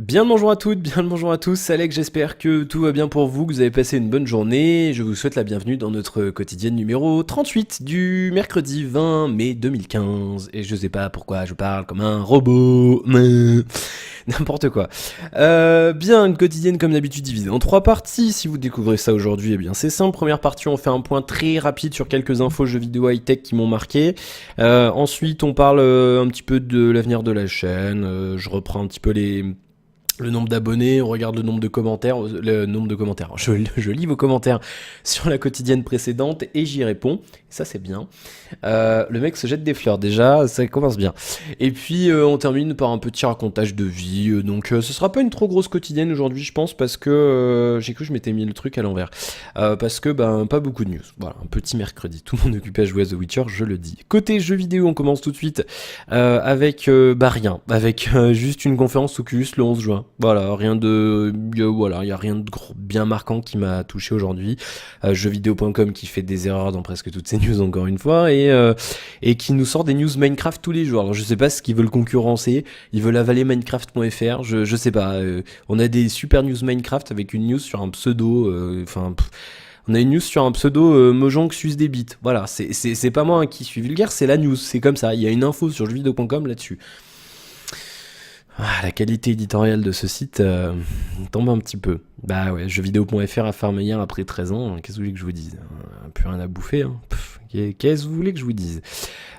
Bien le bonjour à toutes, bien le bonjour à tous, c'est Alex, j'espère que tout va bien pour vous, que vous avez passé une bonne journée. Je vous souhaite la bienvenue dans notre quotidienne numéro 38 du mercredi 20 mai 2015. Et je sais pas pourquoi je parle comme un robot, mais n'importe quoi. Bien, une quotidienne comme d'habitude divisée en trois parties. Si vous découvrez ça aujourd'hui, eh bien c'est simple. Première partie, on fait un point très rapide sur quelques infos jeux vidéo high-tech qui m'ont marqué. Ensuite, on parle un petit peu de l'avenir de la chaîne. Je reprends un petit peu le nombre d'abonnés, on regarde le nombre de commentaires. Je lis vos commentaires sur la quotidienne précédente et j'y réponds. Ça c'est bien. Le mec se jette des fleurs déjà, ça commence bien. Et puis on termine par un petit racontage de vie. Donc ce sera pas une trop grosse quotidienne aujourd'hui, je pense, parce que j'ai cru que je m'étais mis le truc à l'envers. Parce que pas beaucoup de news. Voilà, un petit mercredi. Tout le monde est occupé à jouer à The Witcher, je le dis. Côté jeux vidéo, on commence tout de suite avec rien, avec juste une conférence Oculus le 11 juin. Voilà, rien de voilà, il y a rien de gros, bien marquant qui m'a touché aujourd'hui. Jeuxvideo.com qui fait des erreurs dans presque toutes ces news encore une fois et qui nous sort des news Minecraft tous les jours. Alors je sais pas ce qu'ils veulent concurrencer, ils veulent avaler Minecraft.fr, je sais pas. On a des super news Minecraft avec une news sur un pseudo, on a une news sur un pseudo Mojang suce des bits. Voilà, c'est pas moi qui suis vulgaire, c'est la news, c'est comme ça. Il y a une info sur jeuxvideo.com là-dessus. La qualité éditoriale de ce site tombe un petit peu. Bah ouais, jeuxvideo.fr a fermé hier après 13 ans, qu'est-ce que vous voulez que je vous dise? Plus rien à bouffer, hein. Qu'est-ce que vous voulez que je vous dise?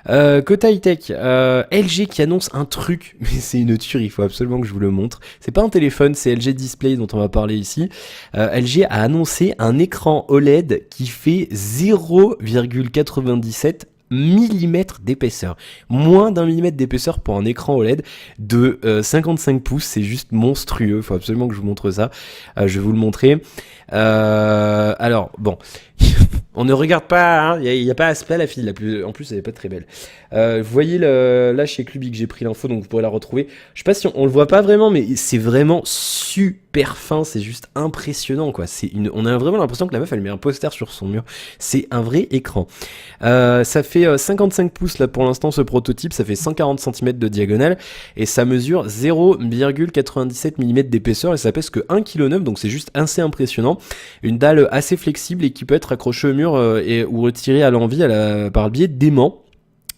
Côté high-tech, LG qui annonce un truc, mais c'est une tuerie, il faut absolument que je vous le montre. C'est pas un téléphone, c'est LG Display dont on va parler ici. LG a annoncé un écran OLED qui fait 0,97 millimètres d'épaisseur. Moins d'un millimètre d'épaisseur pour un écran OLED de 55 pouces, c'est juste monstrueux, faut absolument que je vous montre ça. Je vais vous le montrer. Alors, bon, on ne regarde pas, hein, y a pas à se plaindre la fille, en plus elle est pas très belle. Vous voyez là chez Cluby que j'ai pris l'info, donc vous pourrez la retrouver. Je sais pas si on le voit pas vraiment, mais c'est vraiment super fin, c'est juste impressionnant quoi. On a vraiment l'impression que la meuf elle met un poster sur son mur. C'est un vrai écran. Ça fait 55 pouces là pour l'instant ce prototype, ça fait 140 cm de diagonale et ça mesure 0,97 mm d'épaisseur et ça pèse que 1,9 kg, donc c'est juste assez impressionnant. Une dalle assez flexible et qui peut être accrochée au mur ou retirée à l'envie par le biais d'aimants.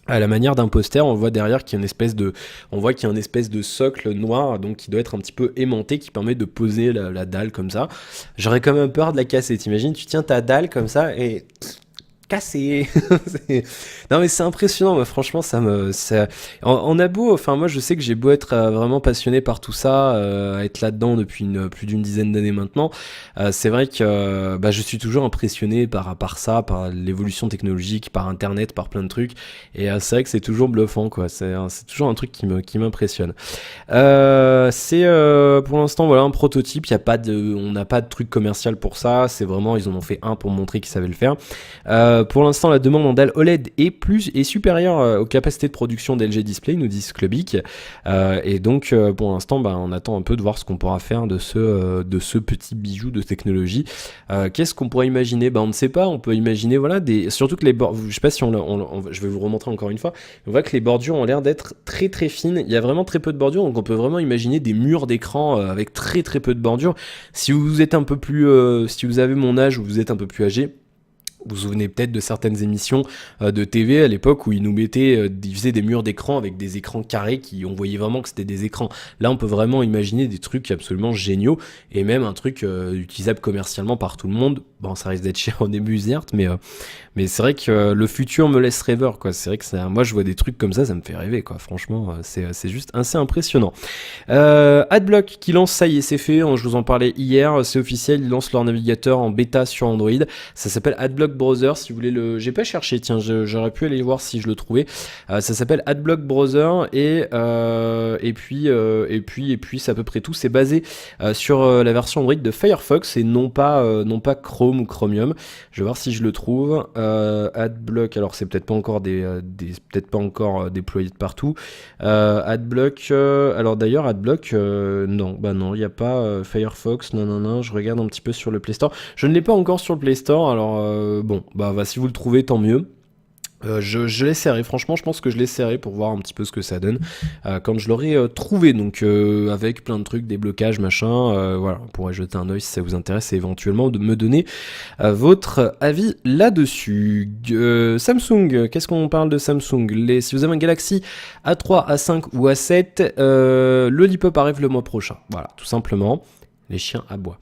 À la manière d'un poster, on voit derrière qu'il y a une espèce de socle noir, donc qui doit être un petit peu aimanté, qui permet de poser la dalle comme ça. J'aurais quand même peur de la casser. T'imagines, tu tiens ta dalle comme ça et cassé. Non mais c'est impressionnant, mais franchement on a beau, enfin moi je sais que j'ai beau être vraiment passionné par tout ça, être là-dedans depuis plus d'une dizaine d'années maintenant, c'est vrai que je suis toujours impressionné par ça, par l'évolution technologique, par internet, par plein de trucs, et c'est vrai que c'est toujours bluffant quoi, c'est toujours un truc qui m'impressionne. C'est pour l'instant voilà un prototype, on n'a pas de truc commercial pour ça, c'est vraiment ils en ont fait un pour montrer qu'ils savaient le faire. Pour l'instant, la demande en dalle OLED est supérieure aux capacités de production d'LG Display, nous disent Clubic. Et donc, pour l'instant, on attend un peu de voir ce qu'on pourra faire de ce petit bijou de technologie. Qu'est-ce qu'on pourrait imaginer? On ne sait pas. On peut imaginer, voilà, surtout que les bordures. Je sais pas si je vais vous remontrer encore une fois. On voit que les bordures ont l'air d'être très très fines. Il y a vraiment très peu de bordures, donc on peut vraiment imaginer des murs d'écran avec très très peu de bordures. Si vous êtes un peu plus, si vous avez mon âge ou vous êtes un peu plus âgé. Vous vous souvenez peut-être de certaines émissions de TV à l'époque où ils ils faisaient des murs d'écran avec des écrans carrés on voyait vraiment que c'était des écrans. Là, on peut vraiment imaginer des trucs absolument géniaux et même un truc utilisable commercialement par tout le monde. Bon, ça risque d'être cher au début, certes, mais c'est vrai que le futur me laisse rêveur, quoi. C'est vrai que moi, je vois des trucs comme ça me fait rêver, quoi. Franchement, c'est juste assez impressionnant. Adblock qui lance, ça y est, c'est fait. Je vous en parlais hier, c'est officiel. Ils lancent leur navigateur en bêta sur Android. Ça s'appelle Adblock Browser. Si vous voulez j'ai pas cherché. Tiens, j'aurais pu aller voir si je le trouvais. Ça s'appelle Adblock Browser et puis c'est à peu près tout. C'est basé sur la version Android de Firefox et non pas Chrome ou Chromium. Je vais voir si je le trouve. Adblock, alors c'est peut-être pas encore déployé de partout. Adblock, alors d'ailleurs Adblock, non, il n'y a pas Firefox, non, je regarde un petit peu sur le Play Store. Je ne l'ai pas encore sur le Play Store, alors si vous le trouvez, tant mieux. Je l'essaierai, franchement, je pense que je l'essaierai pour voir un petit peu ce que ça donne quand je l'aurai trouvé. Donc, avec plein de trucs, des blocages, machin, voilà, on pourrait jeter un œil si ça vous intéresse et éventuellement de me donner votre avis là-dessus. Samsung, qu'est-ce qu'on parle de Samsung? Si vous avez un Galaxy A3, A5 ou A7, le Lollipop arrive le mois prochain. Voilà, tout simplement. Les chiens aboient.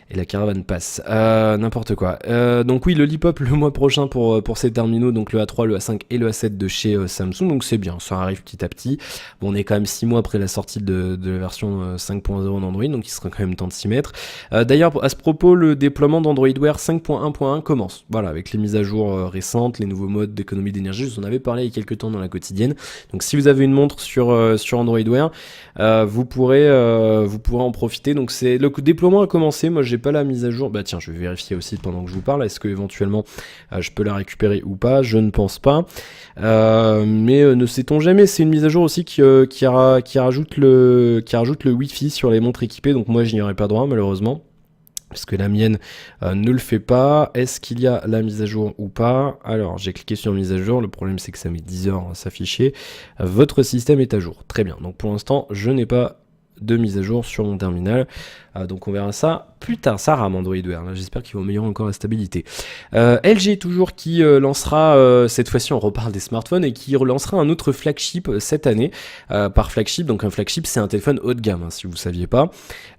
Et la caravane passe. N'importe quoi. Donc oui, le Lollipop le mois prochain pour ces terminaux, donc le A3, le A5 et le A7 de chez Samsung. Donc c'est bien, ça arrive petit à petit. Bon, on est quand même 6 mois après la sortie de la version 5.0 d'Android, donc il sera quand même temps de s'y mettre. D'ailleurs, à ce propos, le déploiement d'Android Wear 5.1.1 commence. Voilà, avec les mises à jour récentes, les nouveaux modes d'économie d'énergie. Je vous en avais parlé il y a quelques temps dans la quotidienne. Donc si vous avez une montre sur Android Wear, vous pourrez en profiter. Donc c'est le déploiement a commencé. Moi, j'ai pas la mise à jour. Bah tiens, je vais vérifier aussi pendant que je vous parle. Est-ce que éventuellement je peux la récupérer ou pas? Je ne pense pas. Mais ne sait-on jamais. C'est une mise à jour aussi qui rajoute le Wi-Fi sur les montres équipées. Donc moi, je n'y aurai pas droit malheureusement, parce que la mienne ne le fait pas. Est-ce qu'il y a la mise à jour ou pas? Alors, j'ai cliqué sur mise à jour. Le problème, c'est que ça met 10 heures à s'afficher. Votre système est à jour. Très bien. Donc pour l'instant, je n'ai pas de mise à jour sur mon terminal. Donc on verra ça plus tard. Ça rame Android Wear. J'espère qu'ils vont améliorer encore la stabilité. LG toujours qui lancera, cette fois-ci on reparle des smartphones, et qui relancera un autre flagship cette année. Par flagship, donc un flagship c'est un téléphone haut de gamme, hein, si vous ne saviez pas.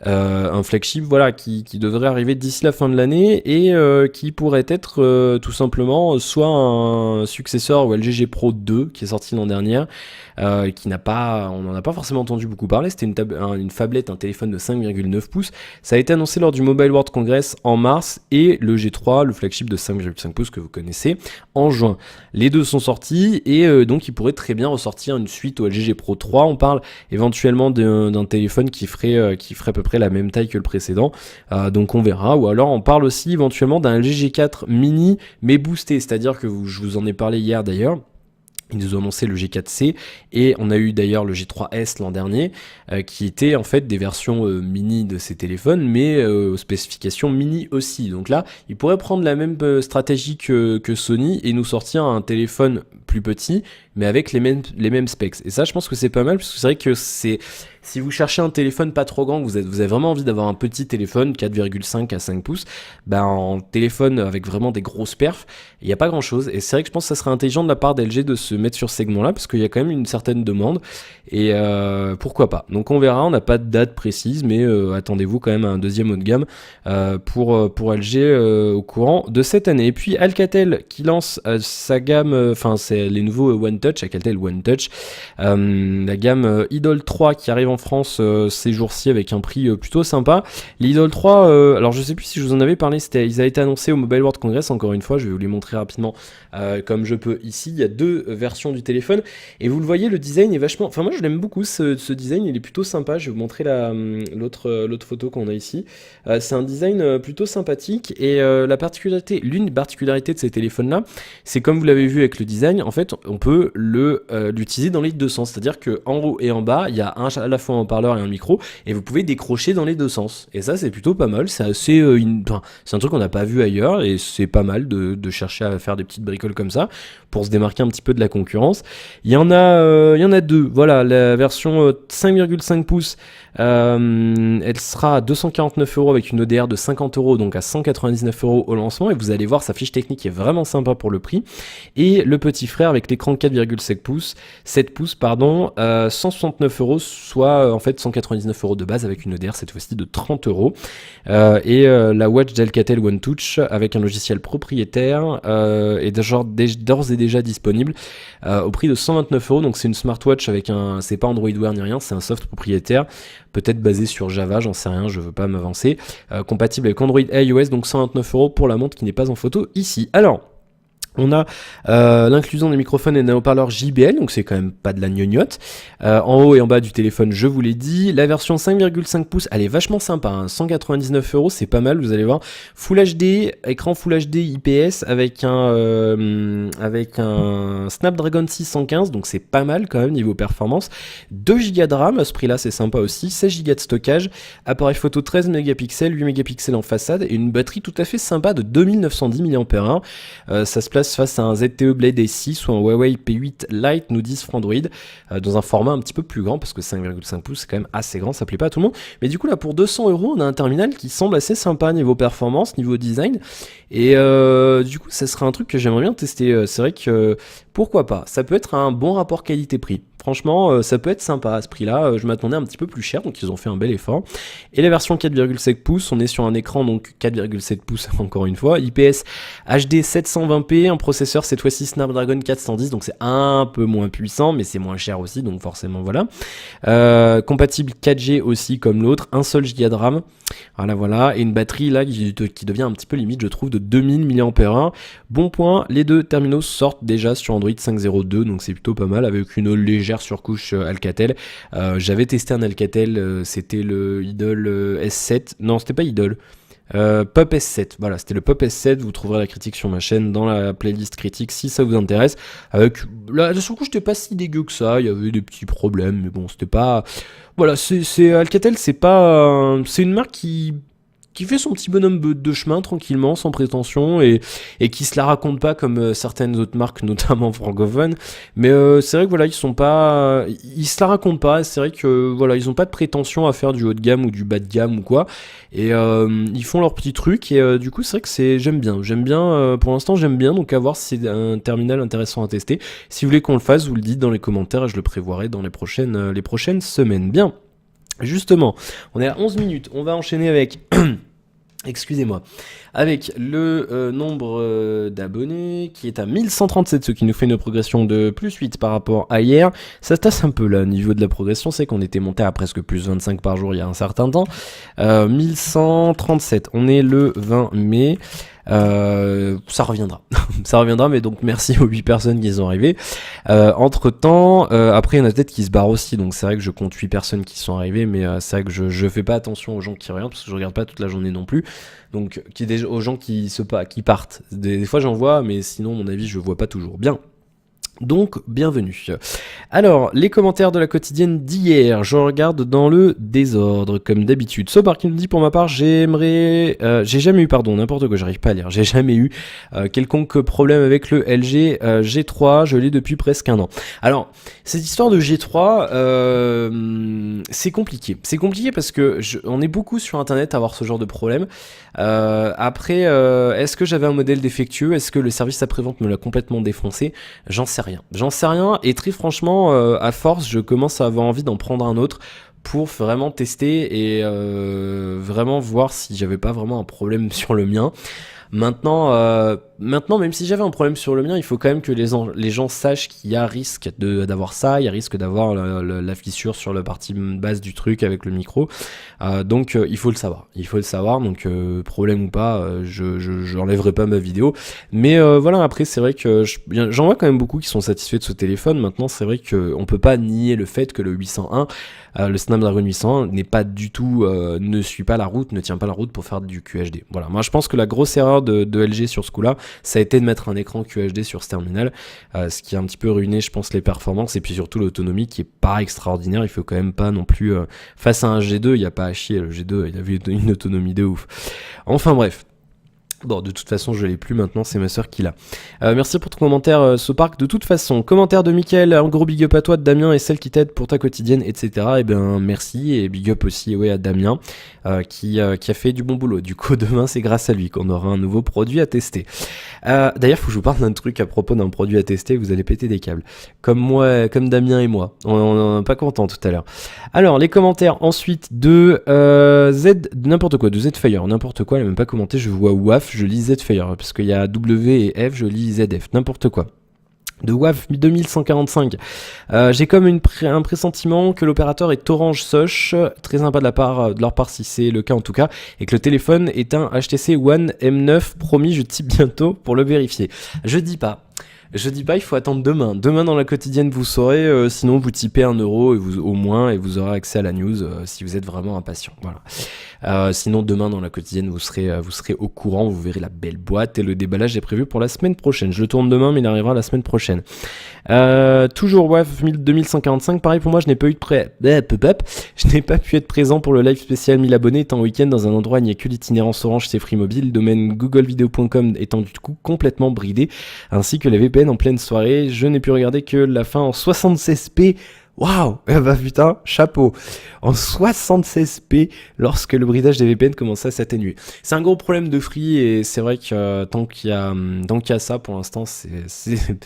Un flagship voilà, qui devrait arriver d'ici la fin de l'année, et qui pourrait être tout simplement soit un successeur au LG G Pro 2 qui est sorti l'an dernier, on n'en a pas forcément entendu beaucoup parler. C'était une phablette, un téléphone de 5,9 pouces. Ça a été annoncé lors du Mobile World Congress en mars, et le G3, le flagship de 5,5 pouces que vous connaissez, en juin. Les deux sont sortis, et donc il pourrait très bien ressortir une suite au LG G Pro 3. On parle éventuellement d'un téléphone qui ferait à peu près la même taille que le précédent, donc on verra. Ou alors on parle aussi éventuellement d'un LG G4 mini mais boosté, c'est-à-dire que je vous en ai parlé hier d'ailleurs. Ils nous ont annoncé le G4C, et on a eu d'ailleurs le G3S l'an dernier, qui étaient en fait des versions mini de ces téléphones, mais aux spécifications mini aussi. Donc là, ils pourraient prendre la même stratégie que Sony et nous sortir un téléphone plus petit, mais avec les mêmes specs. Et ça, je pense que c'est pas mal, parce que c'est vrai que si vous cherchez un téléphone pas trop grand, vous avez vraiment envie d'avoir un petit téléphone 4,5 à 5 pouces, en téléphone avec vraiment des grosses perfs, il n'y a pas grand chose. Et c'est vrai que je pense que ça serait intelligent de la part d'LG de se mettre sur ce segment-là, parce qu'il y a quand même une certaine demande, et pourquoi pas. Donc on verra, on n'a pas de date précise, mais attendez-vous quand même à un deuxième haut de gamme pour LG au courant de cette année. Et puis Alcatel qui lance sa gamme, c'est les nouveaux One Touch, Alcatel One Touch, la gamme Idol 3 qui arrive en France ces jours-ci avec un prix plutôt sympa. L'Idol 3, alors je sais plus si je vous en avais parlé, ils avaient été annoncés au Mobile World Congress. Encore une fois, je vais vous les montrer rapidement comme je peux ici. Il y a deux versions du téléphone, et vous le voyez, le design est vachement, moi je l'aime beaucoup, ce design, il est plutôt sympa. Je vais vous montrer l'autre photo qu'on a ici. C'est un design plutôt sympathique, et l'une particularité de ces téléphones là, c'est comme vous l'avez vu avec le design, en fait on peut l'utiliser dans les deux sens, c'est-à-dire que en haut et en bas il y a à la fois un haut-parleur et un micro, et vous pouvez décrocher dans les deux sens, et ça c'est plutôt pas mal. C'est assez c'est un truc qu'on n'a pas vu ailleurs, et c'est pas mal de chercher à faire des petites bricoles comme ça pour se démarquer un petit peu de la concurrence. Il y en a deux. Voilà, la version 5,5 pouces, elle sera à 249 € avec une ODR de 50 €, donc à 199 € au lancement, et vous allez voir, sa fiche technique est vraiment sympa pour le prix. Et le petit frère avec l'écran 4,7 pouces, 169 €, soit en fait 199 € de base avec une ODR cette fois-ci de 30 €. Et la watch d'Alcatel One Touch avec un logiciel propriétaire est d'ores et déjà disponible au prix de 129 €. Donc c'est une smartwatch avec c'est pas Android Wear ni rien, c'est un soft propriétaire, peut-être basé sur Java, j'en sais rien, je veux pas m'avancer, compatible avec Android et iOS, donc 129 € pour la montre qui n'est pas en photo ici. Alors, on a l'inclusion des microphones et des haut-parleurs JBL, donc c'est quand même pas de la gnognotte. En haut et en bas du téléphone, je vous l'ai dit. La version 5,5 pouces, elle est vachement sympa, 199 €, c'est pas mal, vous allez voir. Full HD, écran Full HD IPS avec un Snapdragon 615, donc c'est pas mal quand même niveau performance. 2 Go de RAM, à ce prix-là, c'est sympa aussi. 16 Go de stockage, appareil photo 13 mégapixels, 8 mégapixels en façade, et une batterie tout à fait sympa de 2910 mAh. Ça se place passe face à un ZTE Blade S6 ou un Huawei P8 Lite, nous disent Frandroid, dans un format un petit peu plus grand, parce que 5,5 pouces c'est quand même assez grand, ça plaît pas à tout le monde. Mais du coup là pour 200 €, on a un terminal qui semble assez sympa niveau performance, niveau design, et du coup ça serait un truc que j'aimerais bien tester. C'est vrai que pourquoi pas, ça peut être un bon rapport qualité-prix. Franchement, ça peut être sympa à ce prix-là. Je m'attendais un petit peu plus cher, donc ils ont fait un bel effort. Et la version 4,7 pouces, on est sur un écran donc 4,7 pouces encore une fois, IPS HD 720p, un processeur cette fois-ci Snapdragon 410, donc c'est un peu moins puissant, mais c'est moins cher aussi, donc forcément voilà. Compatible 4G aussi comme l'autre, un seul giga de RAM. Voilà, et une batterie là qui devient un petit peu limite, je trouve, de 2000 mAh. Bon point, les deux terminaux sortent déjà sur Android 5.0.2, donc c'est plutôt pas mal, avec une légère surcouche Alcatel. J'avais testé un Alcatel, c'était le Idol S7, non c'était pas Idol, Pop S7, voilà, c'était le Pop S7, vous trouverez la critique sur ma chaîne dans la playlist critique si ça vous intéresse. Avec la surcouche c'était pas si dégueu que ça, il y avait des petits problèmes, mais bon c'était pas... Voilà, c'est Alcatel, c'est pas... c'est une marque qui fait son petit bonhomme de chemin tranquillement, sans prétention, et qui se la raconte pas comme certaines autres marques, notamment francophones. Mais c'est vrai que voilà, ils se la racontent pas. C'est vrai que voilà, ils ont pas de prétention à faire du haut de gamme ou du bas de gamme ou quoi. Et ils font leur petit truc. Et du coup, c'est vrai que j'aime bien. Pour l'instant, j'aime bien. Donc à voir si c'est un terminal intéressant à tester. Si vous voulez qu'on le fasse, vous le dites dans les commentaires et je le prévoirai dans les prochaines semaines. Bien. Justement, on est à 11 minutes. On va enchaîner avec... Excusez-moi, avec le nombre d'abonnés qui est à 1137, ce qui nous fait une progression de plus 8 par rapport à hier. Ça se tasse un peu là au niveau de la progression, c'est qu'on était monté à presque plus 25 par jour il y a un certain temps. 1137, on est le 20 mai. Ça reviendra, ça reviendra, mais donc merci aux 8 personnes qui sont arrivées. Entre temps, après il y en a peut-être qui se barrent aussi, donc c'est vrai que je compte 8 personnes qui sont arrivées, mais c'est vrai que je fais pas attention aux gens qui regardent, parce que je regarde pas toute la journée non plus. Donc aux gens qui partent. Des fois j'en vois, mais sinon mon avis je vois pas toujours. Bien. Donc, bienvenue. Alors, les commentaires de la quotidienne d'hier, je regarde dans le désordre, comme d'habitude. Sobar qui nous dit, pour ma part, j'ai jamais eu, n'importe quoi, j'arrive pas à lire, j'ai jamais eu quelconque problème avec le LG G3, je l'ai depuis presque un an. Alors, cette histoire de G3, c'est compliqué. C'est compliqué parce que on est beaucoup sur Internet à avoir ce genre de problème. Après, est-ce que j'avais un modèle défectueux? Est-ce que le service après-vente me l'a complètement défoncé? J'en sais rien, et très franchement, à force, je commence à avoir envie d'en prendre un autre pour vraiment tester et vraiment voir si j'avais pas vraiment un problème sur le mien. Maintenant, même si j'avais un problème sur le mien, il faut quand même que les gens sachent qu'il y a risque d'avoir ça, il y a risque d'avoir la fissure sur la partie basse du truc avec le micro. Donc il faut le savoir. Donc problème ou pas, j'enlèverai pas ma vidéo. Mais voilà, après c'est vrai que j'en vois quand même beaucoup qui sont satisfaits de ce téléphone. Maintenant c'est vrai qu'on peut pas nier le fait que le 801, le Snapdragon 801 n'est pas du tout, ne suit pas la route, ne tient pas la route pour faire du QHD. Voilà, moi je pense que la grosse erreur de LG sur ce coup-là, ça a été de mettre un écran QHD sur ce terminal, ce qui a un petit peu ruiné, je pense, les performances et puis surtout l'autonomie qui est pas extraordinaire. Il faut quand même pas non plus, face à un G2, il y a pas à chier. Le G2, il avait une autonomie de ouf. Enfin bref. Bon, de toute façon, je l'ai plus maintenant, c'est ma soeur qui l'a. Merci pour ton commentaire, Sopark. De toute façon, commentaire de Mickaël, un gros big up à toi, de Damien et celle qui t'aide pour ta quotidienne, etc. Et bien, merci, et big up aussi à Damien, qui a fait du bon boulot. Du coup, demain, c'est grâce à lui qu'on aura un nouveau produit à tester. D'ailleurs, faut que je vous parle d'un truc à propos d'un produit à tester, vous allez péter des câbles. Comme moi, comme Damien et moi. On est pas contents tout à l'heure. Alors, les commentaires ensuite de de Zfire, n'importe quoi, elle n'a même pas commenté, je vois WAF. Je lis Zfire, parce qu'il y a W et F, je lis ZF, n'importe quoi. De WAF 2145, j'ai comme un pressentiment que l'opérateur est Orange Soch, très sympa de leur part si c'est le cas en tout cas, et que le téléphone est un HTC One M9, promis je type bientôt pour le vérifier. Je dis pas. Je dis pas, il faut attendre demain. Demain dans la quotidienne, vous saurez. Sinon, vous typez 1 € et vous, au moins et vous aurez accès à la news si vous êtes vraiment impatient. Voilà. Sinon, demain dans la quotidienne, vous serez au courant. Vous verrez la belle boîte et le déballage est prévu pour la semaine prochaine. Je le tourne demain, mais il arrivera la semaine prochaine. Toujours, ouais, 2145. Pareil pour moi, je n'ai pas eu de Je n'ai pas pu être présent pour le live spécial 1000 abonnés étant week-end dans un endroit où il n'y a que l'itinérance Orange, c'est Free Mobile. Le domaine googlevideo.com étant du coup complètement bridé, ainsi que les VPN en pleine soirée. Je n'ai pu regarder que la fin en 76p. Waouh, bah putain, chapeau. En 76p, lorsque le bridage des VPN commençait à s'atténuer. C'est un gros problème de Free et c'est vrai que tant qu'il y a ça, pour l'instant, c'est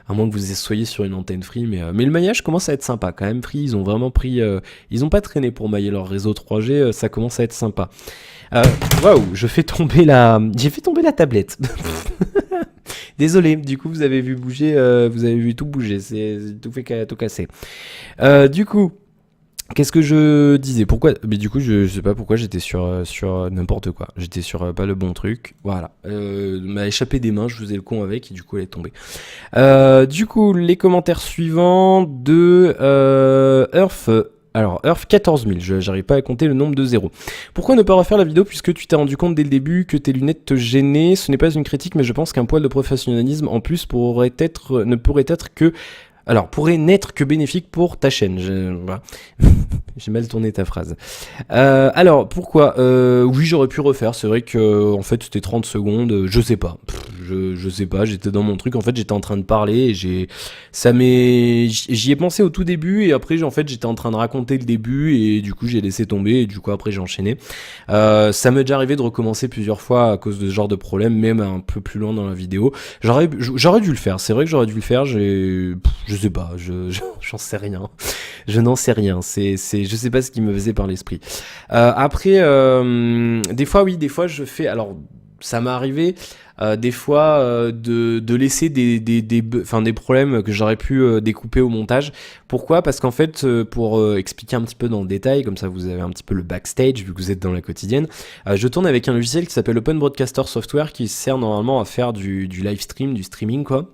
à moins que vous soyez sur une antenne Free, mais le maillage commence à être sympa quand même. Free, ils ont vraiment pris, ils ont pas traîné pour mailler leur réseau 3G, ça commence à être sympa. Waouh, j'ai fait tomber la tablette. Désolé, du coup vous avez vu bouger, vous avez vu tout bouger, c'est tout fait tout casser. Du coup, qu'est-ce que je disais? Pourquoi? Mais du coup, je sais pas pourquoi j'étais sur n'importe quoi. J'étais sur pas le bon truc. Voilà. M'a échappé des mains, je faisais le con avec et du coup elle est tombée. Du coup, les commentaires suivants de Earth. Alors, Earth 14 000, j'arrive pas à compter le nombre de zéros. Pourquoi ne pas refaire la vidéo puisque tu t'es rendu compte dès le début que tes lunettes te gênaient? Ce n'est pas une critique, mais je pense qu'un poil de professionnalisme en plus ne pourrait être que... Alors, pourrait n'être que bénéfique pour ta chaîne. Voilà. J'ai mal tourné ta phrase. Alors, pourquoi oui, j'aurais pu refaire. C'est vrai que en fait, c'était 30 secondes. Je sais pas. Je sais pas. J'étais dans mon truc. En fait, j'étais en train de parler et j'y ai pensé au tout début et après, en fait, j'étais en train de raconter le début et du coup, j'ai laissé tomber et du coup, après, j'ai enchaîné. Ça m'est déjà arrivé de recommencer plusieurs fois à cause de ce genre de problème, même un peu plus loin dans la vidéo. J'aurais dû le faire. C'est vrai que j'aurais dû le faire. Je sais pas. J'en sais rien. Je n'en sais rien. Je sais pas ce qui me faisait par l'esprit. Après, des fois, je fais. Alors, ça m'est arrivé des fois de laisser des problèmes que j'aurais pu découper au montage. Pourquoi? Parce qu'en fait, pour expliquer un petit peu dans le détail, comme ça vous avez un petit peu le backstage vu que vous êtes dans la quotidienne, je tourne avec un logiciel qui s'appelle Open Broadcaster Software qui sert normalement à faire du live stream, du streaming quoi.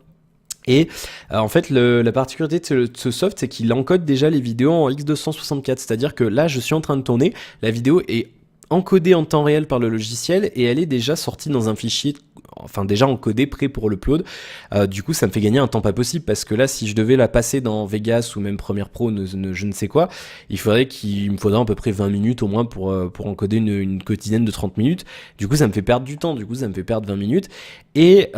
Et en fait, la particularité de ce soft, c'est qu'il encode déjà les vidéos en X264. C'est-à-dire que là, je suis en train de tourner, la vidéo est encodée en temps réel par le logiciel et elle est déjà sortie dans un fichier, enfin déjà encodé, prêt pour l'upload. Du coup, ça me fait gagner un temps pas possible parce que là, si je devais la passer dans Vegas ou même Premiere Pro, je ne sais quoi, il me faudrait à peu près 20 minutes au moins pour encoder une quotidienne de 30 minutes. Du coup, ça me fait perdre du temps, du coup, ça me fait perdre 20 minutes. Et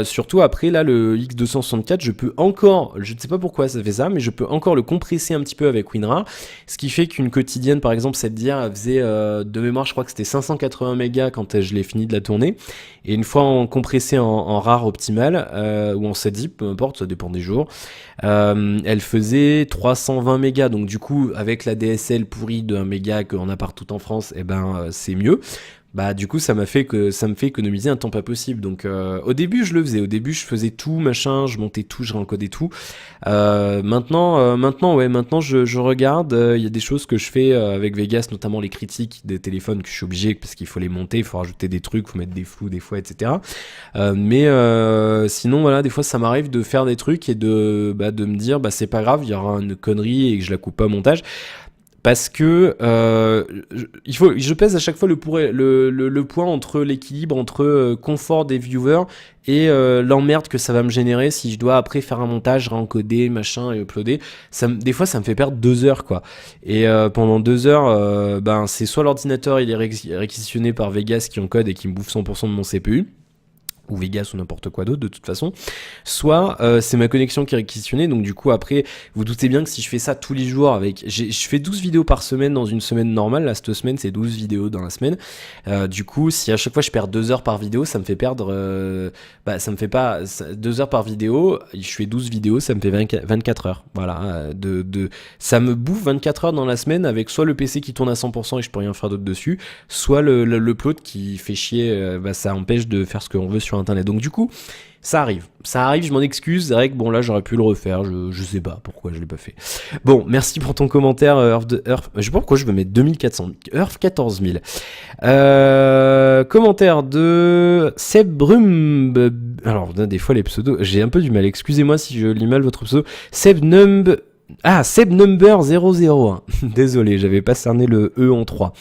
surtout après là le X264 je peux encore, je ne sais pas pourquoi ça fait ça, mais je peux encore le compresser un petit peu avec WinRAR, ce qui fait qu'une quotidienne par exemple cette d'hier elle faisait de mémoire je crois que c'était 580 mégas quand je l'ai fini de la tourner, et une fois compressé en RAR optimal ou en 7-zip, peu importe, ça dépend des jours, elle faisait 320 mégas, donc du coup avec la DSL pourrie de 1 méga qu'on a partout en France, et c'est mieux. Bah du coup ça me fait économiser un temps pas possible. Donc au début je le faisais, je faisais tout machin, je montais tout, je réencodais tout. Maintenant je regarde, il y a des choses que je fais avec Vegas, notamment les critiques des téléphones que je suis obligé parce qu'il faut les monter, il faut rajouter des trucs, il faut mettre des flous des fois, etc. Mais sinon voilà, des fois ça m'arrive de faire des trucs et de me dire c'est pas grave, il y aura une connerie et que je la coupe pas au montage. Parce que je pèse à chaque fois le point entre l'équilibre entre confort des viewers et l'emmerde que ça va me générer si je dois après faire un montage, réencoder, machin et uploader. Des fois ça me fait perdre 2 heures quoi. Et pendant 2 heures, c'est soit l'ordinateur il est réquisitionné par Vegas qui encode et qui me bouffe 100% de mon CPU, ou Vegas ou n'importe quoi d'autre de toute façon, soit c'est ma connexion qui est réquisitionnée, donc du coup après vous doutez bien que si je fais ça tous les jours je fais 12 vidéos par semaine dans une semaine normale, là cette semaine c'est 12 vidéos dans la semaine, du coup si à chaque fois je perds 2 heures par vidéo, ça me fait perdre ça me fait pas 2 heures par vidéo, je fais 12 vidéos, ça me fait 24 heures, voilà, ça me bouffe 24 heures dans la semaine avec soit le PC qui tourne à 100% et je peux rien faire d'autre dessus, soit le upload qui fait chier, ça empêche de faire ce qu'on veut sur sur internet. Donc du coup, ça arrive, je m'en excuse, c'est vrai que bon là j'aurais pu le refaire, je sais pas pourquoi je l'ai pas fait. Bon, merci pour ton commentaire Earth, je sais pas pourquoi je veux mettre 2400, Earth 14000. Commentaire de Seb Brum, alors des fois les pseudos, j'ai un peu du mal, excusez-moi si je lis mal votre pseudo, Seb Number 001. Désolé, j'avais pas cerné le E en 3.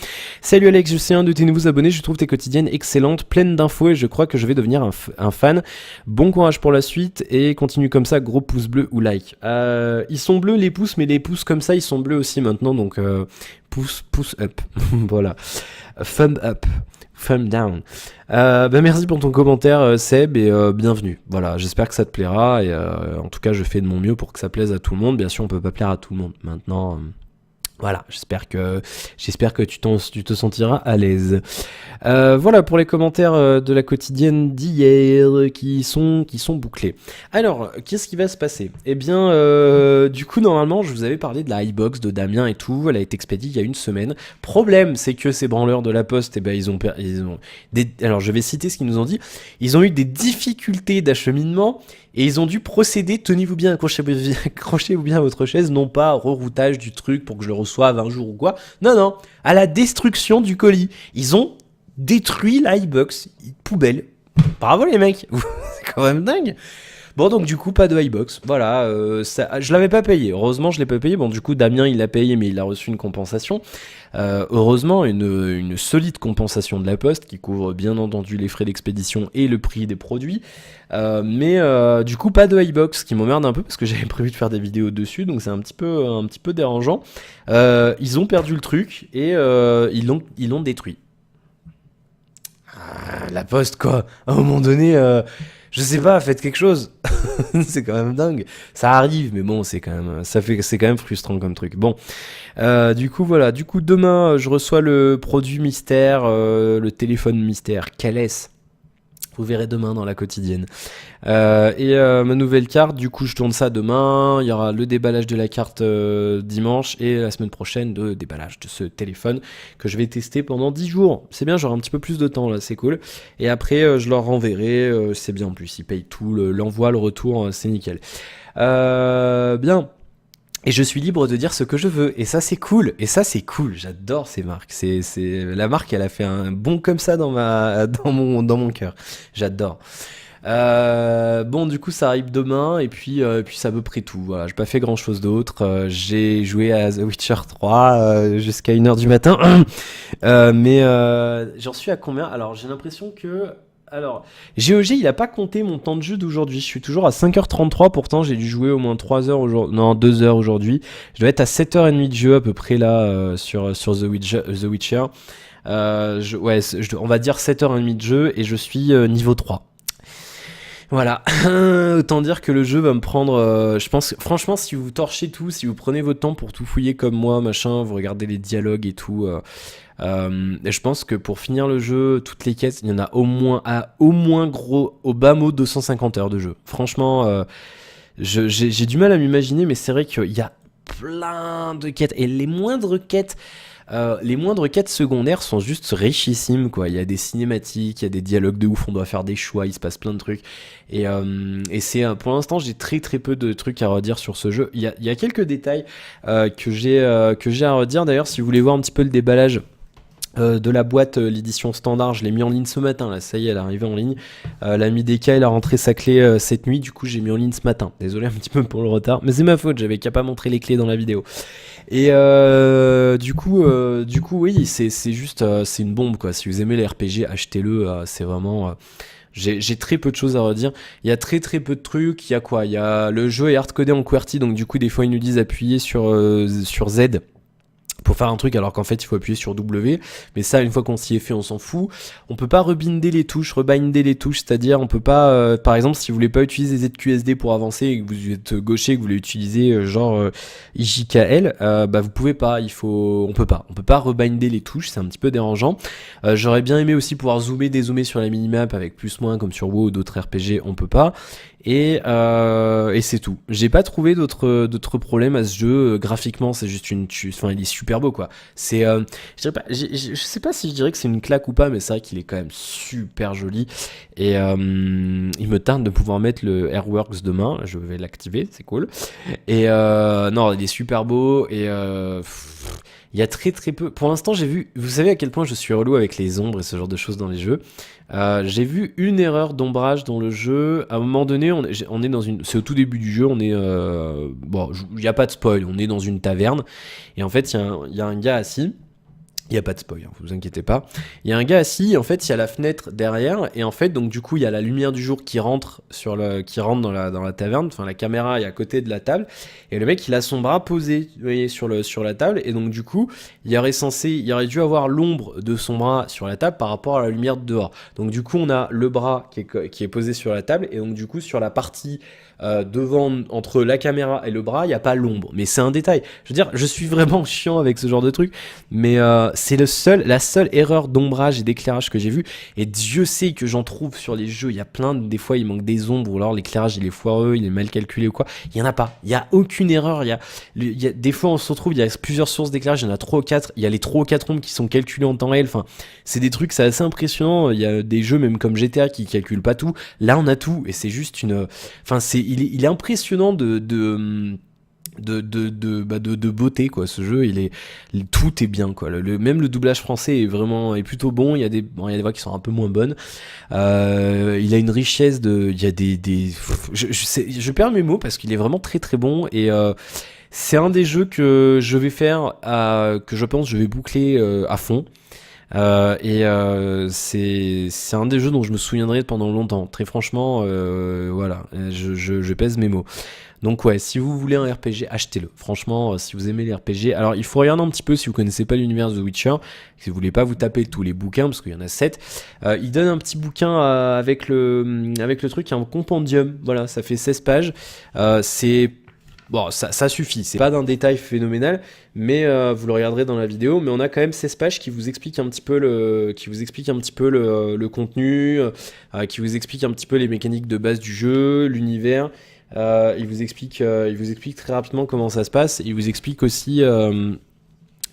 Salut Alex, je suis un de tes nouveaux abonnés, je trouve tes quotidiennes excellentes, pleines d'infos et je crois que je vais devenir un fan. Bon courage pour la suite et continue comme ça, gros pouce bleu ou like. Ils sont bleus les pouces, mais les pouces comme ça, ils sont bleus aussi maintenant, donc pouce up. Voilà. Thumb up. Thumb down. Merci pour ton commentaire Seb et bienvenue. Voilà, j'espère que ça te plaira et en tout cas je fais de mon mieux pour que ça plaise à tout le monde. Bien sûr on peut pas plaire à tout le monde. Maintenant voilà, j'espère que tu te sentiras à l'aise. Voilà pour les commentaires de la quotidienne d'hier qui sont bouclés. Alors, qu'est-ce qui va se passer ? Eh bien, du coup, normalement, je vous avais parlé de la iBox de Damien et tout. Elle a été expédiée il y a une semaine. Problème, c'est que ces branleurs de la Poste, eh ben, ils ont alors, je vais citer ce qu'ils nous ont dit. Ils ont eu des difficultés d'acheminement. Et ils ont dû procéder, tenez-vous bien, accrochez-vous bien à votre chaise, non pas au reroutage du truc pour que je le reçoive un jour ou quoi, non, à la destruction du colis. Ils ont détruit l'iBox, poubelle. Bravo les mecs, c'est quand même dingue. Bon donc du coup pas de iBox, voilà, je l'avais pas payé, heureusement je l'ai pas payé, bon du coup Damien il l'a payé mais il a reçu une compensation, heureusement une solide compensation de la Poste qui couvre bien entendu les frais d'expédition et le prix des produits, mais du coup pas de iBox, qui m'emmerde un peu parce que j'avais prévu de faire des vidéos dessus, donc c'est un petit peu dérangeant. Ils ont perdu le truc et ils l'ont détruit. La Poste quoi, à un moment donné... je sais pas, faites quelque chose. C'est quand même dingue. Ça arrive, mais bon, c'est quand même frustrant comme truc. Bon, du coup voilà. Du coup demain, je reçois le produit mystère, le téléphone mystère. Quel est-ce ? Vous verrez demain dans la quotidienne. Ma nouvelle carte, du coup je tourne ça demain. Il y aura le déballage de la carte dimanche et la semaine prochaine le déballage de ce téléphone que je vais tester pendant 10 jours. C'est bien, j'aurai un petit peu plus de temps là, c'est cool. Et après je leur renverrai, c'est bien en plus, ils payent tout, l'envoi, le retour, c'est nickel. Bien. Et je suis libre de dire ce que je veux. Et ça, c'est cool. J'adore ces marques. La marque, elle a fait un bond comme ça dans mon cœur. J'adore. Bon, du coup, ça arrive demain. Et puis c'est à peu près tout. Voilà, j'ai pas fait grand chose d'autre. J'ai joué à The Witcher 3 jusqu'à 1h du matin. Mais j'en suis à combien ? Alors, j'ai l'impression que... Alors, GOG, il a pas compté mon temps de jeu d'aujourd'hui. Je suis toujours à 5h33, pourtant j'ai dû jouer au moins 3h aujourd'hui. Non, 2h aujourd'hui. Je dois être à 7h30 de jeu à peu près là sur The Witcher. On va dire 7h30 de jeu et je suis niveau 3. Voilà, autant dire que le jeu va me prendre, je pense, franchement, si vous torchez tout, si vous prenez votre temps pour tout fouiller comme moi, machin, vous regardez les dialogues et tout, je pense que pour finir le jeu, toutes les quêtes, il y en a au moins gros, au bas mot 250 heures de jeu. Franchement, j'ai du mal à m'imaginer, mais c'est vrai qu'il y a plein de quêtes, et les moindres quêtes secondaires sont juste richissimes, quoi. Il y a des cinématiques, il y a des dialogues de ouf, on doit faire des choix, il se passe plein de trucs. Et c'est pour l'instant, j'ai très très peu de trucs à redire sur ce jeu. Il y a quelques détails que j'ai à redire. D'ailleurs, si vous voulez voir un petit peu le déballage de la boîte, l'édition standard, je l'ai mis en ligne ce matin, là, ça y est, elle est arrivée en ligne. L'ami DK, il a rentré sa clé cette nuit, du coup j'ai mis en ligne ce matin. Désolé un petit peu pour le retard, mais c'est ma faute, j'avais qu'à pas montrer les clés dans la vidéo. Et du coup oui, c'est juste, c'est une bombe, quoi. Si vous aimez les RPG, achetez-le, c'est vraiment... J'ai très peu de choses à redire. Il y a très très peu de trucs. Il y a quoi ? Il y a le jeu est hardcodé en QWERTY, donc du coup des fois ils nous disent appuyer sur Z pour faire un truc alors qu'en fait il faut appuyer sur W, mais ça une fois qu'on s'y est fait on s'en fout. On peut pas rebinder les touches, c'est-à-dire on peut pas, par exemple si vous voulez pas utiliser ZQSD pour avancer et que vous êtes gaucher et que vous voulez utiliser genre IJKL, vous pouvez pas, on peut pas rebinder les touches, c'est un petit peu dérangeant. J'aurais bien aimé aussi pouvoir dézoomer sur la minimap avec plus moins comme sur WoW ou d'autres RPG, on peut pas. Et c'est tout. J'ai pas trouvé d'autres problèmes à ce jeu. Graphiquement, c'est juste il est super super beau quoi. C'est, je dirais pas, je sais pas si je dirais que c'est une claque ou pas, mais c'est vrai qu'il est quand même super joli. Et il me tarde de pouvoir mettre le Airworks demain. Je vais l'activer, c'est cool. Et non, il est super beau et il y a très très peu. Pour l'instant, j'ai vu. Vous savez à quel point je suis relou avec les ombres et ce genre de choses dans les jeux. J'ai vu une erreur d'ombrage dans le jeu. À un moment donné, on est dans une. C'est au tout début du jeu. On est bon, il n'y a pas de spoil. On est dans une taverne et en fait, il y a un gars assis. Il n'y a pas de spoil, hein, vous inquiétez pas. Il y a un gars assis, en fait, il y a la fenêtre derrière, et en fait, donc du coup, il y a la lumière du jour qui rentre dans la taverne, enfin la caméra est à côté de la table, et le mec, il a son bras posé, vous voyez, sur la table, et donc du coup, il aurait dû avoir l'ombre de son bras sur la table par rapport à la lumière de dehors. Donc du coup, on a le bras qui est posé sur la table, et donc du coup, sur la partie devant, entre la caméra et le bras, il n'y a pas l'ombre. Mais c'est un détail. Je veux dire, je suis vraiment chiant avec ce genre de truc, mais c'est la seule erreur d'ombrage et d'éclairage que j'ai vu. Et Dieu sait que j'en trouve sur les jeux. Il y a des fois, il manque des ombres, ou alors l'éclairage, il est foireux, il est mal calculé ou quoi. Il n'y en a pas. Il n'y a aucune erreur. Des fois, on se retrouve, il y a plusieurs sources d'éclairage, il y en a 3 ou 4. Il y a les 3 ou 4 ombres qui sont calculées en temps réel. Enfin, c'est des trucs, c'est assez impressionnant. Il y a des jeux, même comme GTA, qui calculent pas tout. Là, on a tout. Et c'est juste une. Enfin, il est impressionnant de beauté quoi. Ce jeu, tout est bien quoi. Même le doublage français est plutôt bon. Il y a des voix qui sont un peu moins bonnes. Il a une richesse il y a je perds mes mots parce qu'il est vraiment très très bon et c'est un des jeux que je vais faire que je pense je vais boucler à fond. C'est un des jeux dont je me souviendrai pendant longtemps. Très franchement, voilà, je pèse mes mots. Donc ouais, si vous voulez un RPG, achetez-le. Franchement, si vous aimez les RPG, alors il faut regarder un petit peu si vous connaissez pas l'univers de The Witcher, si vous voulez pas vous taper tous les bouquins, parce qu'il y en a 7. Il donne un petit bouquin avec le truc, un compendium. Voilà, ça fait 16 pages. C'est bon, ça suffit, c'est pas d'un détail phénoménal, mais vous le regarderez dans la vidéo, mais on a quand même 16 pages qui vous expliquent un petit peu le contenu, qui vous expliquent un petit peu les mécaniques de base du jeu, l'univers. Il vous explique très rapidement comment ça se passe. Il vous explique aussi,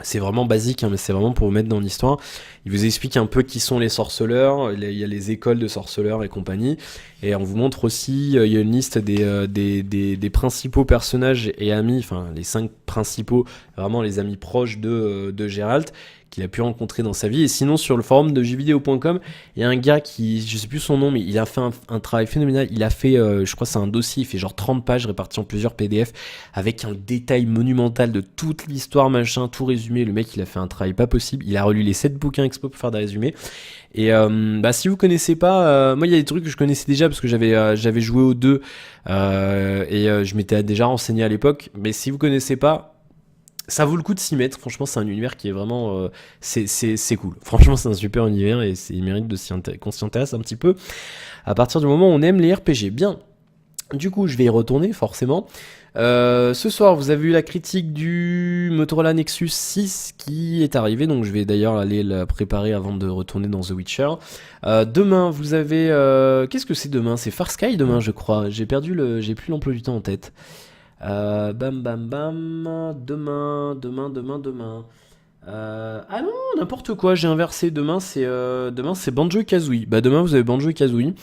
c'est vraiment basique, hein, mais c'est vraiment pour vous mettre dans l'histoire. Il vous explique un peu qui sont les sorceleurs, il y a les écoles de sorceleurs et compagnie. Et on vous montre aussi, il y a une liste des principaux personnages et amis, enfin les 5 principaux, vraiment les amis proches de Geralt, qu'il a pu rencontrer dans sa vie. Et sinon, sur le forum de jeuxvideo.com, il y a un gars qui, je sais plus son nom, mais il a fait un travail phénoménal. Il a fait, je crois, c'est un dossier, il fait genre 30 pages réparties en plusieurs PDF avec un détail monumental de toute l'histoire, machin, tout résumé. Le mec, il a fait un travail pas possible. Il a relu les 7 bouquins expo pour faire des résumés. Et si vous connaissez pas, moi il y a des trucs que je connaissais déjà parce que j'avais joué aux 2 et je m'étais déjà renseigné à l'époque. Mais si vous connaissez pas, ça vaut le coup de s'y mettre. Franchement, c'est un univers qui est vraiment c'est cool. Franchement, c'est un super univers et il mérite qu'on s'y intéresse un petit peu à partir du moment où on aime les RPG. Bien, du coup je vais y retourner forcément. Ce soir vous avez eu la critique du Motorola Nexus 6 qui est arrivé, donc je vais d'ailleurs aller la préparer avant de retourner dans The Witcher. Demain vous avez qu'est-ce que c'est demain? C'est Far Sky demain je crois, j'ai plus l'emploi du temps en tête. Bam bam bam, demain. Ah non, n'importe quoi, j'ai inversé. Demain c'est Banjo-Kazooie. Bah demain vous avez Banjo-Kazooie.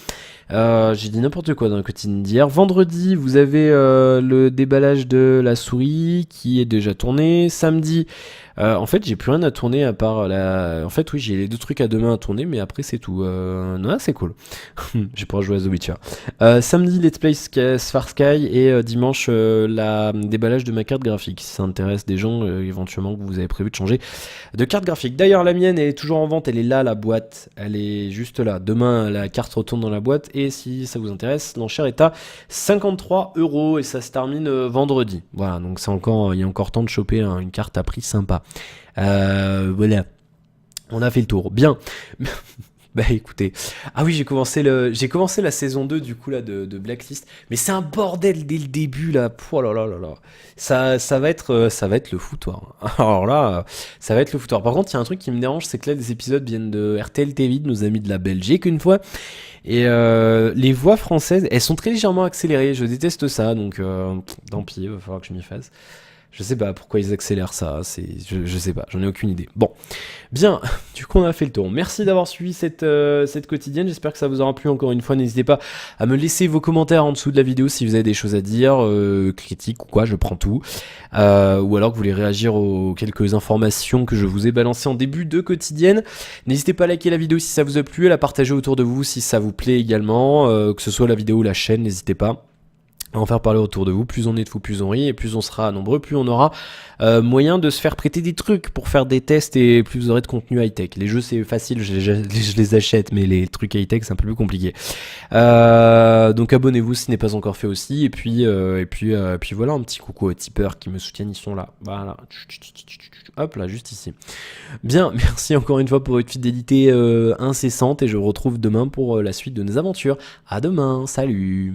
J'ai dit n'importe quoi dans le quotidien d'hier. Vendredi vous avez le déballage de la souris qui est déjà tourné. Samedi, en fait j'ai plus rien à tourner à part en fait oui j'ai les 2 trucs à demain à tourner, mais après c'est tout. Non, c'est cool. Je pourrais jouer à The Witcher. Samedi Let's Play Far Sky et dimanche la déballage de ma carte graphique. Si ça intéresse des gens éventuellement que vous avez prévu de changer de carte graphique. D'ailleurs la mienne elle est toujours en vente, elle est là la boîte, elle est juste là. Demain la carte retourne dans la boîte et si ça vous intéresse, l'enchère est à 53€ et ça se termine vendredi. Voilà, donc il y a encore temps de choper une carte à prix sympa. Voilà, on a fait le tour. Bien. Bah écoutez, ah oui j'ai commencé la saison 2 du coup là de Blacklist, mais c'est un bordel dès le début là, oh là là là là, ça va être le foutoir. Alors là, ça va être le foutoir. Par contre, il y a un truc qui me dérange, c'est que là des épisodes viennent de RTL TV, de nos amis de la Belgique une fois, et les voix françaises, elles sont très légèrement accélérées, je déteste ça, donc tant pis, il va falloir que je m'y fasse. Je sais pas pourquoi ils accélèrent ça, je sais pas, j'en ai aucune idée. Bon, bien, du coup on a fait le tour. Merci d'avoir suivi cette quotidienne, j'espère que ça vous aura plu encore une fois. N'hésitez pas à me laisser vos commentaires en dessous de la vidéo si vous avez des choses à dire, critiques ou quoi, je prends tout. Ou alors que vous voulez réagir aux quelques informations que je vous ai balancées en début de quotidienne. N'hésitez pas à liker la vidéo si ça vous a plu, à la partager autour de vous si ça vous plaît également, que ce soit la vidéo ou la chaîne, n'hésitez pas à en faire parler autour de vous. Plus on est de fous, plus on rit, et plus on sera nombreux, plus on aura moyen de se faire prêter des trucs pour faire des tests, et plus vous aurez de contenu high-tech. Les jeux c'est facile, je les achète, mais les trucs high-tech c'est un peu plus compliqué. Donc abonnez-vous si ce n'est pas encore fait aussi, et puis voilà, un petit coucou aux tipeurs qui me soutiennent, ils sont là, voilà, hop là, juste ici. Bien, merci encore une fois pour votre fidélité incessante, et je vous retrouve demain pour la suite de nos aventures. À demain, salut.